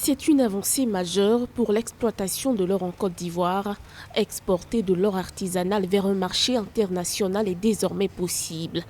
C'est une avancée majeure pour l'exploitation de l'or en Côte d'Ivoire. Exporter de l'or artisanal vers un marché international est désormais possible.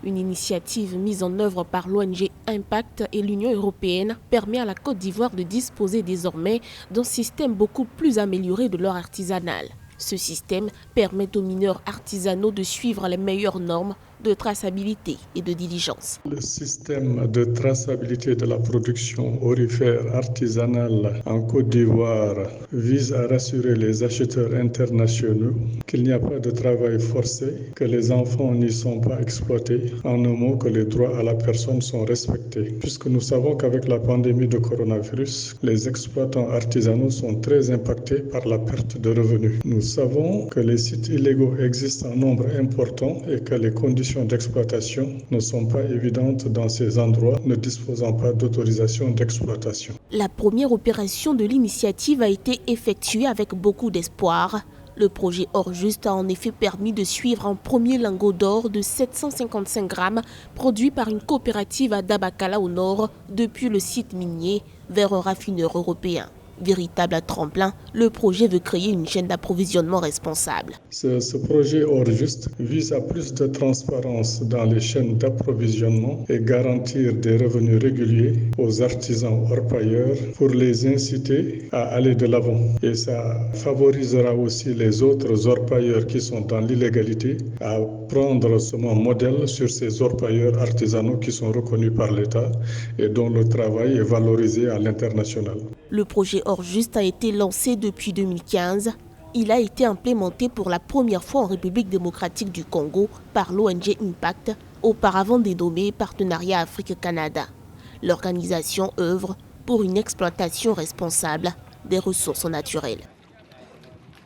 Une initiative mise en œuvre par l'ONG Impact et l'Union européenne permet à la Côte d'Ivoire de disposer désormais d'un système beaucoup plus amélioré de l'or artisanal. Ce système permet aux mineurs artisanaux de suivre les meilleures normes de traçabilité et de diligence. Le système de traçabilité de la production aurifère artisanale en Côte d'Ivoire vise à rassurer les acheteurs internationaux qu'il n'y a pas de travail forcé, que les enfants n'y sont pas exploités, en un mot que les droits à la personne sont respectés. Puisque nous savons qu'avec la pandémie de coronavirus, les exploitants artisanaux sont très impactés par la perte de revenus. Nous savons que les sites illégaux existent en nombre important et que les conditions d'exploitation ne sont pas évidentes dans ces endroits ne disposant pas d'autorisation d'exploitation. La première opération de l'initiative a été effectuée avec beaucoup d'espoir. Le projet Or-Juste a en effet permis de suivre un premier lingot d'or de 755 grammes produit par une coopérative à Dabakala au nord depuis le site minier vers un raffineur européen. Véritable tremplin, le projet veut créer une chaîne d'approvisionnement responsable. Ce projet Or-Juste vise à plus de transparence dans les chaînes d'approvisionnement et garantir des revenus réguliers aux artisans orpailleurs pour les inciter à aller de l'avant. Et ça favorisera aussi les autres orpailleurs qui sont dans l'illégalité à prendre ce modèle sur ces orpailleurs artisanaux qui sont reconnus par l'État et dont le travail est valorisé à l'international. Le projet Or-Juste a été lancé depuis 2015. Il a été implémenté pour la première fois en République démocratique du Congo par l'ONG Impact, auparavant dénommée Partenariat Afrique-Canada. L'organisation œuvre pour une exploitation responsable des ressources naturelles.